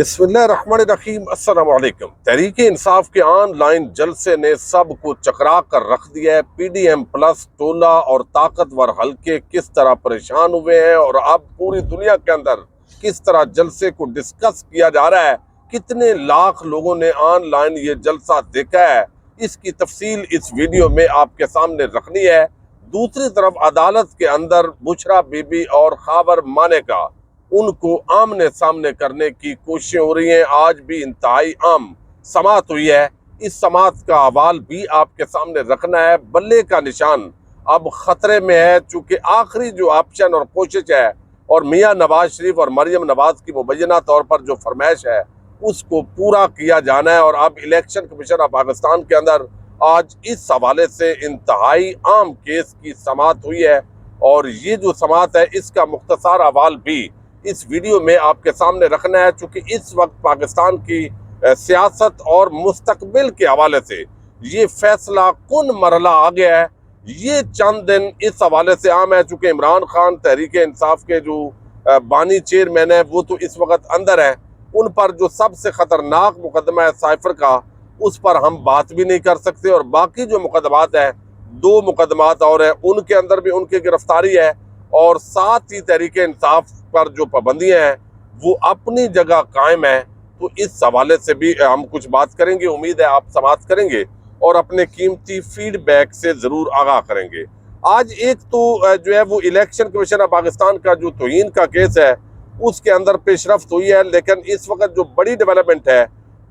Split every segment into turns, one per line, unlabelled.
बिस्मिल्लाहिर्रहमानिर्रहीम। अस्सलाम वालेकुम। तहरीक इंसाफ के ऑनलाइन जलसे ने सब को चकरा कर रख दिया है। पीडीएम प्लस, टोला और ताकतवर हलके किस तरह परेशान हुए हैं और अब पूरी दुनिया के अंदर किस तरह जलसे को डिस्कस किया जा रहा है, कितने लाख लोगों ने ऑनलाइन ये जलसा देखा है, इसकी तफसील इस वीडियो में आपके सामने रखनी है। दूसरी तरफ अदालत के अंदर बुशरा बीबी और खाबर मानेका, उनको आमने सामने करने की कोशिशें हो रही हैं। आज भी इंतहाई आम समात हुई है। इस समात का अहवाल भी आपके सामने रखना है। बल्ले का निशान अब खतरे में है, चूंकि आखिरी जो ऑप्शन और कोशिश है और मियां नवाज शरीफ और मरियम नवाज की मुबैना तौर पर जो फरमाइश है उसको पूरा किया जाना है। और अब इलेक्शन कमीशन ऑफ पाकिस्तान के अंदर आज इस हवाले से इंतहाई आम केस की समात हुई है और ये जो समात है इसका मुख्तसर अहवाल भी इस वीडियो में आपके सामने रखना है। चूंकि इस वक्त पाकिस्तान की सियासत और मुस्तकबिल के हवाले से ये फैसला कुन मरला आ गया है। ये चंद दिन इस हवाले से आम है, चूंकि इमरान खान तहरीक इंसाफ के जो बानी चेयरमैन है वो तो इस वक्त अंदर है। उन पर जो सबसे खतरनाक मुकदमा है साइफर का, उस पर हम बात भी नहीं कर सकते। और बाकी जो मुकदमात है, दो मुकदमात और है, उनके अंदर भी उनकी गिरफ्तारी है और साथ ही तहरीक इंसाफ पर जो पाबंदियां हैं वो अपनी जगह कायम है। तो इस हवाले से भी हम कुछ बात करेंगे। उम्मीद है आप समाप्त करेंगे और अपने कीमती फीडबैक से जरूर आगाह करेंगे। आज एक तो जो है वो इलेक्शन कमीशन ऑफ पाकिस्तान का जो तौहीन का केस है उसके अंदर पेशरफ्त हुई है, लेकिन इस वक्त जो बड़ी डेवलपमेंट है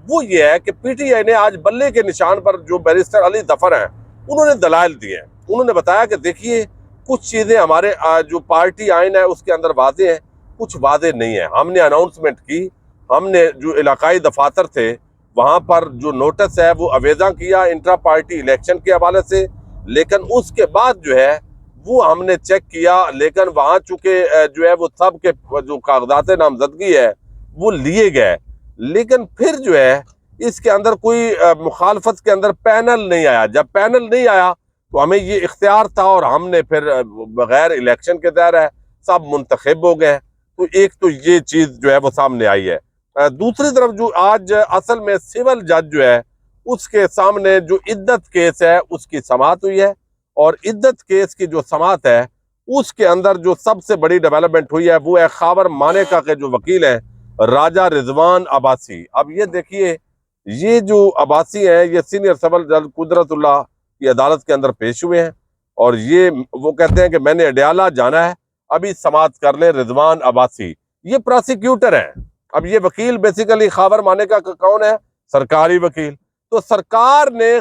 वो ये है कि पीटीआई ने आज बल्ले के निशान पर जो बैरिस्टर अली जफर हैं उन्होंने दलाइल दिए हैं। उन्होंने बताया कि देखिए कुछ चीजें हमारे जो पार्टी आइन है उसके अंदर वादे हैं, कुछ वादे नहीं है। हमने अनाउंसमेंट की, हमने जो इलाकाई दफातर थे वहां पर जो नोटिस है वो अवेजा किया इंट्रा पार्टी इलेक्शन के हवाले से, लेकिन उसके बाद जो है वो हमने चेक किया, लेकिन वहां चूंकि जो है वो सब के जो कागजात नामजदगी है वो लिए गए, लेकिन फिर जो है इसके अंदर कोई मुखालफत के अंदर पैनल नहीं आया। जब पैनल नहीं आया तो हमें ये इख्तियार था और हमने फिर बगैर इलेक्शन के दायरा है सब मुंतखब हो गए। तो एक तो ये चीज जो है वो सामने आई है। दूसरी तरफ जो आज असल में सिविल जज जो है उसके सामने जो इद्दत केस है उसकी समात हुई है और इद्दत केस की जो समात है उसके अंदर जो सबसे बड़ी डेवलपमेंट हुई है वो है खाबर मानेका के जो वकील हैं राजा रिजवान अब्बासी। अब ये देखिए, ये जो अब्बासी हैं ये सीनियर सिविल जज कुदरतुल्लाह की अदालत के अंदर पेश हुए हैं और ये वो कहते हैं कि मैंने अडयाला जाना है, अभी समात कर ले रिजवान अब्बासी। ये प्रोसिक्यूटर हैं। अब ये वकील बेसिकली खाबर मानेका का कौन है? सरकारी वकील। तो सरकार ने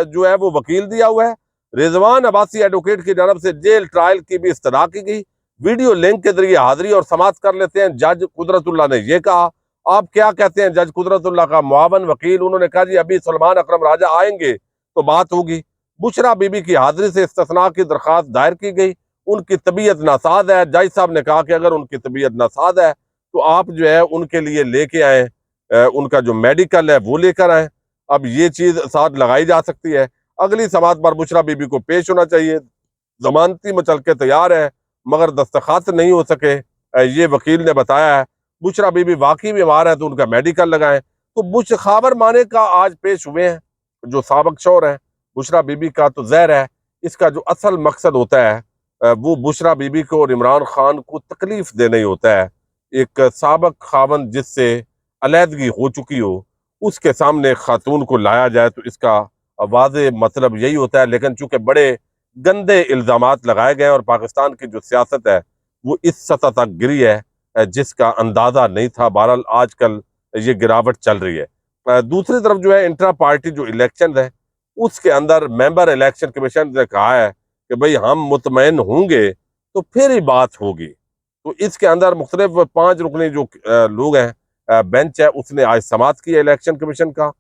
जो है वो वकील दिया हुआ है। रिजवान अब्बासी एडवोकेट की तरफ से जेल ट्रायल की भी इस्तदा की गई। वीडियो लिंक के जरिए हाजिरी और समात कर लेते हैं। जज कुदरतुल्लाह ने ये कहा। आप क्या कहते हैं? जज कुदरतुल्लाह का मुआवन वकील, उन्होंने कहा जी अभी सलमान अकरम राजा आएंगे तो बात होगी। बुशरा बीबी की हाजिरी से इस्तिस्ना की दरख्वास्त दायर की गई। उनकी तबीयत नासाज है। जज साहब ने कहा कि अगर उनकी तबीयत नासाज है तो आप जो है उनके लिए लेके आए, उनका जो मेडिकल है वो लेकर आए। अब ये चीज साथ लगाई जा सकती है। अगली समात पर बुशरा बीबी को पेश होना चाहिए। जमानती मचल के तैयार है मगर दस्तखत नहीं हो सके, ये वकील ने बताया है। बुशरा बीबी वाकई बीमार है तो उनका मेडिकल लगाएं। तो बुश खाबर माने का आज पेश हुए हैं जो साबक शौहर है बुशरा बीबी का। तो जहर है इसका जो असल मकसद होता है वो बुशरा बीबी को और इमरान खान को तकलीफ देना ही होता है। एक साबक खावन जिससे अलहदगी हो चुकी हो उसके सामने खातून को लाया जाए तो इसका वाज़े मतलब यही होता है। लेकिन चूंकि बड़े गंदे इल्जामात लगाए गए और पाकिस्तान की जो सियासत है वो इस सतह तक गिरी है जिसका अंदाजा नहीं था। बहरहाल आजकल ये गिरावट चल रही है। दूसरी तरफ जो है इंट्रा पार्टी जो इलेक्शन है उसके अंदर मेंबर इलेक्शन कमीशन ने कहा है कि भाई हम मुतमईन होंगे तो फिर ही बात होगी। तो इसके अंदर मुख्तलिफ 5 रुकनी जो लोग हैं बेंच है उसने आज समात किया इलेक्शन कमीशन का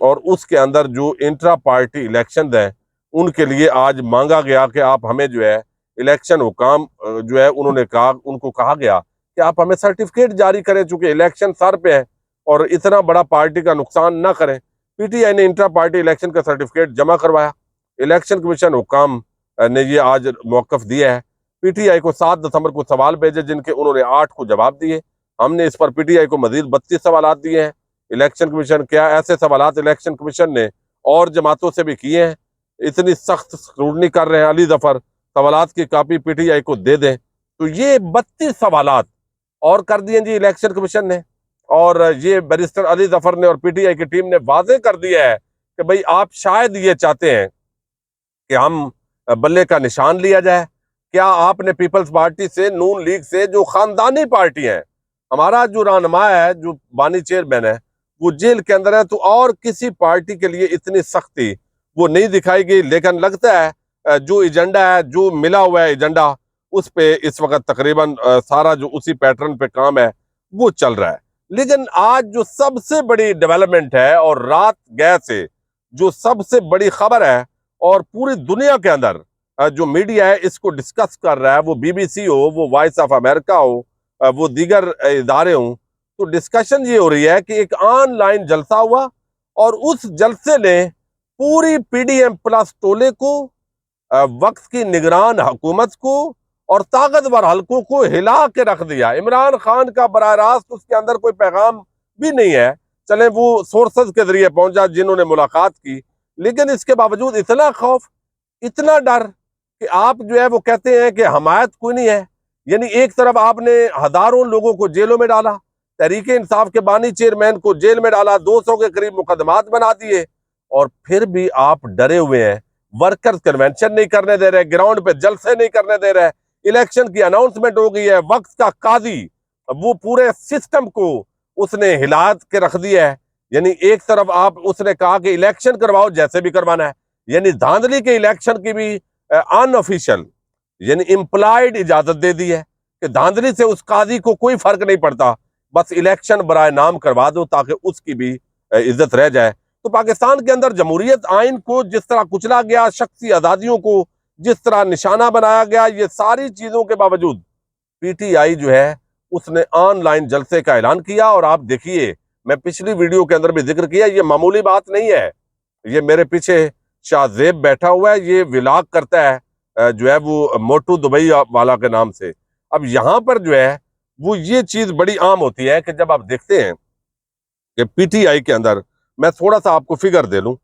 और उसके अंदर जो इंट्रा पार्टी इलेक्शन है उनके लिए आज मांगा गया कि आप हमें जो है इलेक्शन हुकाम जो है उन्होंने कहा, उनको कहा गया कि आप हमें सर्टिफिकेट जारी करें चूंकि इलेक्शन सर पे है और इतना बड़ा पार्टी का नुकसान ना करें। पीटीआई ने इंट्रा पार्टी इलेक्शन का सर्टिफिकेट जमा करवाया। इलेक्शन कमीशन हुकाम ने ये आज मौकफ दिया है। पीटीआई को 7 दिसंबर को सवाल भेजे जिनके उन्होंने 8 को जवाब दिए। हमने इस पर पीटीआई को मजीद 32 सवालात दिए हैं। इलेक्शन कमीशन क्या ऐसे सवालात इलेक्शन कमीशन ने और जमातों से भी किए हैं? इतनी सख्त स्क्रूटनी कर रहे हैं। अली जफर सवालात की कॉपी पीटीआई को दे दें। तो ये 32 सवालात और कर दिए जी इलेक्शन कमीशन ने, और ये बैरिस्टर अली जफर ने और पीटीआई की टीम ने वाजे कर दिया है कि भाई आप शायद ये चाहते हैं कि हम बल्ले का निशान लिया जाए। क्या आपने पीपल्स पार्टी से, नून लीग से, जो खानदानी पार्टी है, हमारा जो रहनुमा है, जो बानी चेयरमैन है, वो जेल के अंदर है, तो और किसी पार्टी के लिए इतनी सख्ती वो नहीं दिखाई गई। लेकिन लगता है जो एजेंडा है, जो मिला हुआ है एजेंडा, उस पे इस वक्त तकरीबन सारा जो उसी पैटर्न पे काम है वो चल रहा है। लेकिन आज जो सबसे बड़ी डेवलपमेंट है और रात गए से जो सबसे बड़ी खबर है और पूरी दुनिया के अंदर जो मीडिया है इसको डिस्कस कर रहा है, वो बीबीसी हो, वो वॉइस ऑफ अमेरिका हो, वो दीगर इदारे हों, तो डिस्कशन ये हो रही है कि एक ऑनलाइन जलसा हुआ और उस जलसे ने पूरी पीडीएम प्लस टोले को, वक्त की निगरान हुकूमत को और ताकतवर हलकों को हिला के रख दिया। इमरान खान का बराह रास्त उसके अंदर कोई पैगाम भी नहीं है, चले वो सोर्सेज के जरिए पहुंचा जिन्होंने मुलाकात की, लेकिन इसके बावजूद इतना खौफ, इतना डर कि आप जो है वो कहते हैं कि हमायत कोई नहीं है। यानी एक तरफ आपने हजारों लोगों को जेलों में डाला, तहरीक इंसाफ के बानी चेयरमैन को जेल में डाला, 200 के करीब मुकदमात बना दिए, और फिर भी आप डरे हुए हैं। वर्कर्स कन्वेंशन नहीं करने दे रहे, ग्राउंड पे जलसे नहीं करने दे रहे, इलेक्शन की अनाउंसमेंट हो गई है, वक्त का काजी वो पूरे सिस्टम को उसने हिला के रख दिया है। यानी एक तरफ आप उसने कहा कि इलेक्शन करवाओ जैसे भी करवाना है, यानी धांधली के इलेक्शन की भी अनऑफिशियल यानी इम्प्लाइड इजाजत दे दी है कि धांधली से उस काजी को कोई फर्क नहीं पड़ता, बस इलेक्शन बराए नाम करवा दो ताकि उसकी भी इज्जत रह जाए। तो पाकिस्तान के अंदर जमहूरियत आइन को जिस तरह कुचला गया, शख्सी आजादियों को जिस तरह निशाना बनाया गया, ये सारी चीजों के बावजूद पीटीआई जो है उसने ऑनलाइन जलसे का ऐलान किया। और आप देखिए, मैं पिछली वीडियो के अंदर भी जिक्र किया, ये मामूली बात नहीं है। ये मेरे पीछे शाहजेब बैठा हुआ है, ये विलाग करता है जो है वो मोटू दुबई वाला के नाम से। अब यहां पर जो है वो ये चीज बड़ी आम होती है कि जब आप देखते हैं कि पीटीआई के अंदर, मैं थोड़ा सा आपको फिगर दे लूं,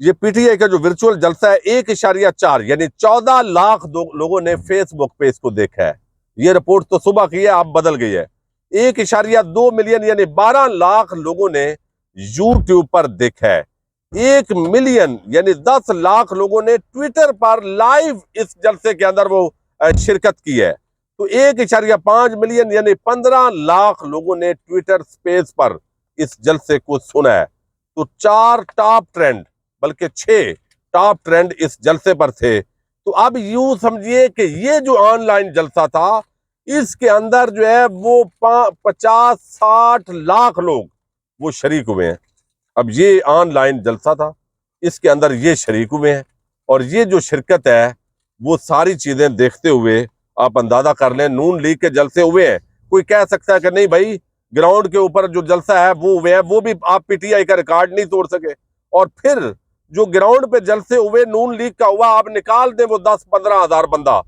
ये पीटीआई का जो वर्चुअल जलसा है 1.4 यानी 14 लाख लोगों ने फेसबुक पे इसको देखा है। ये रिपोर्ट तो सुबह की है, अब बदल गई है। 1.2 मिलियन यानी 12 लाख लोगों ने यूट्यूब पर देखा है। 1 मिलियन यानी 10 लाख लोगों ने ट्विटर पर लाइव इस जलसे के अंदर वो शिरकत की है। तो 1.5 मिलियन यानी 15 लाख लोगों ने ट्विटर स्पेस पर इस जलसे को सुना है। तो 4 टॉप ट्रेंड, बल्कि 6 टॉप ट्रेंड इस जलसे पर थे। तो अब यूं समझिए कि ये जो ऑनलाइन जलसा था, इसके अंदर जो है वो 50-60 लाख लोग वो शरीक हुए हैं। अब ये ऑनलाइन जलसा था, इसके अंदर ये शरीक हुए हैं, और ये जो शिरकत है वो सारी चीजें देखते हुए आप अंदाजा कर लें नून लीग के जलसे हुए हैं। कोई कह सकता है कि नहीं भाई, ग्राउंड के ऊपर जो जलसा है वो हुए हैं, वो भी आप पीटीआई का रिकॉर्ड नहीं तोड़ सके। और फिर जो ग्राउंड पे जलसे हुए नून लीग का हुआ, आप निकाल दें वो 10-15 हजार बंदा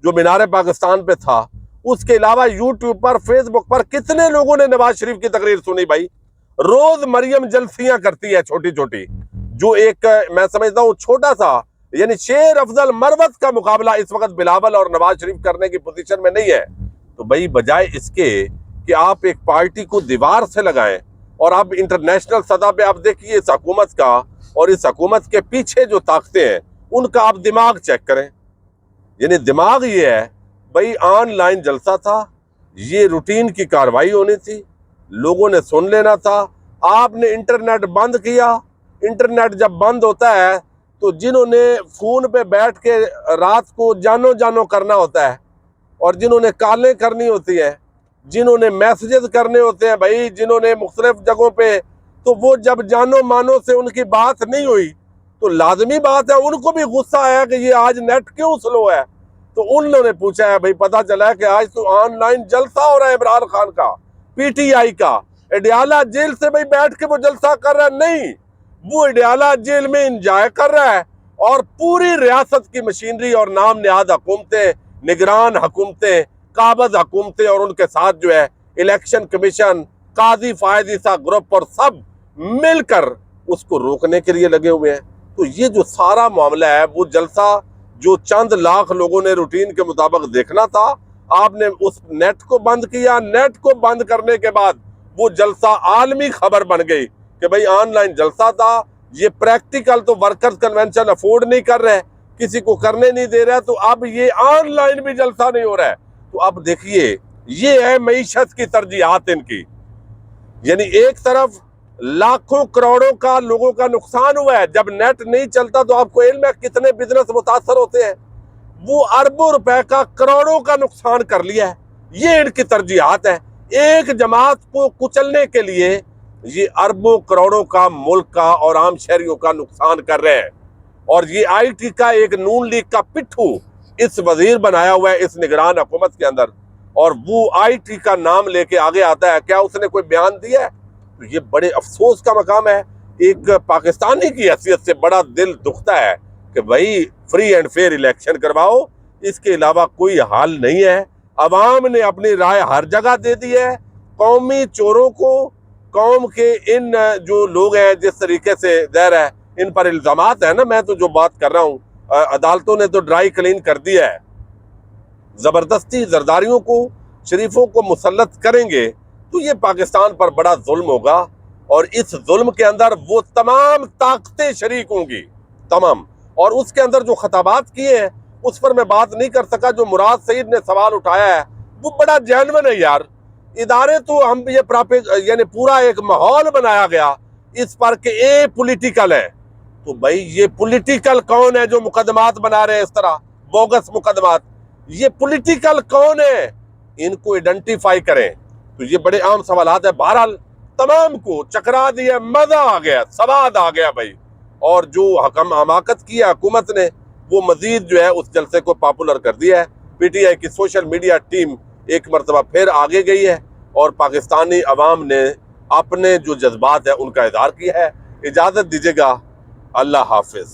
जो मीनारे पाकिस्तान पे था। उसके अलावा यूट्यूब पर, फेसबुक पर कितने लोगों ने नवाज शरीफ की तकरीर सुनी भाई। रोज मरियम जलसियां करती है छोटी छोटी, जो एक मैं समझता हूं छोटा सा यानी शेर अफजल मरवत का मुकाबला इस वक्त बिलावल और नवाज शरीफ करने की पोजीशन में नहीं है। तो भाई बजाय इसके कि आप एक पार्टी को दीवार से लगाएं, और अब इंटरनेशनल सतह पे आप देखिए इस हुकूमत का और इस हुकूमत के पीछे जो ताकतें हैं उनका आप दिमाग चेक करें। यानी दिमाग ये है भाई, ऑनलाइन जलसा था, ये रूटीन की कार्रवाई होनी थी, लोगों ने सुन लेना था। आपने इंटरनेट बंद किया। इंटरनेट जब बंद होता है तो जिन्होंने फोन पे बैठ के रात को जानो जानो करना होता है, और जिन्होंने कॉलें करनी होती है, जिन्होंने मैसेजेस करने होते हैं भाई, जिन्होंने मुख्तलिफ जगहों पे, तो वो जब जानो मानो से उनकी बात नहीं हुई तो लाजमी बात है उनको भी गुस्सा आया कि ये आज नेट क्यों स्लो है। तो उन्होंने पूछा है भाई, पता चला है कि आज तो ऑनलाइन जलसा हो रहा है इमरान खान का, पीटीआई का। अडियाला जेल से भाई बैठ के वो जलसा कर रहा है? नहीं, वो अडियाला जेल में इंजॉय कर रहा है, और पूरी रियासत की मशीनरी और नाम निहाद हुकूमतें, निगरान हुकूमतें, काबज हुकूमतें और उनके साथ जो है इलेक्शन कमीशन, काजी फायद ईसा ग्रुप और सब मिलकर उसको रोकने के लिए लगे हुए हैं। तो ये जो सारा मामला है, वो जलसा जो चंद लाख लोगों ने रूटीन के मुताबिक देखना था, आपने उस नेट को बंद किया। नेट को बंद करने के बाद वो जलसा आलमी खबर बन गई कि भाई ऑनलाइन जलसा था। ये प्रैक्टिकल तो वर्कर्स कन्वेंशन अफोर्ड नहीं कर रहे, किसी को करने नहीं दे रहा, तो अब ये ऑनलाइन भी जलसा नहीं हो रहा है। तो अब देखिए, ये है मईशत की तरजीहात इनकी। यानी एक तरफ लाखों करोड़ों का लोगों का नुकसान हुआ है। जब नेट नहीं चलता तो आपको इल्म है कितने बिजनेस मुतासर होते हैं। वो अरबों रुपए का, करोड़ों का नुकसान कर लिया है। ये इनकी तरजीहात है। एक जमात को कुचलने के लिए ये अरबों करोड़ों का मुल्क का और आम शहरियों का नुकसान कर रहे हैं। और ये आईटी का एक नून लीग का पिट्ठू इस वजीर बनाया हुआ है इस निगरान हुकूमत के अंदर, और वो आईटी का नाम लेके आगे आता है। क्या उसने कोई बयान दिया है? तो ये बड़े अफसोस का मकाम है। एक पाकिस्तानी की हैसियत से बड़ा दिल दुखता है कि भाई फ्री एंड फेयर इलेक्शन करवाओ, इसके अलावा कोई हाल नहीं है। अवाम ने अपनी राय हर जगह दे दी है। कौमी चोरों को, कौम के इन जो लोग हैं जिस तरीके से ज़ाहिर है इन पर इल्जामात है ना, मैं तो जो बात कर रहा हूँ, अदालतों ने तो ड्राई क्लीन कर दिया है। जबरदस्ती जरदारियों को, शरीफों को मुसल्लत करेंगे तो ये पाकिस्तान पर बड़ा जुल्म होगा। और इस जुल्म के अंदर वो तमाम ताकतें शरीक होंगी, तमाम। और उसके अंदर जो खताबात किए हैं उस पर मैं बात नहीं कर सका। जो मुराद सईद ने सवाल उठाया है वो बड़ा जेन्युइन है यार। इदारे तो हम ये यानी पूरा एक माहौल बनाया गया इस पर कि ए पॉलिटिकल है। तो भाई ये पॉलिटिकल कौन है जो मुकदमात बना रहे हैं इस तरह बोगस मुकदमात? ये पॉलिटिकल कौन है? इनको आइडेंटिफाई करें। तो ये बड़े आम सवालात है। बहरहाल तमाम को चकरा दिया, मजा आ गया, सवाद आ गया भाई। और जो हमाकत की है हुकूमत ने, वो मजीद जो है उस जलसे को पॉपुलर कर दिया है। पीटीआई की सोशल मीडिया टीम एक मरतबा फिर आगे गई है और पाकिस्तानी अवाम ने अपने जो जज्बात है उनका इजहार किया है। इजाजत दीजिएगा, अल्लाह हाफिज।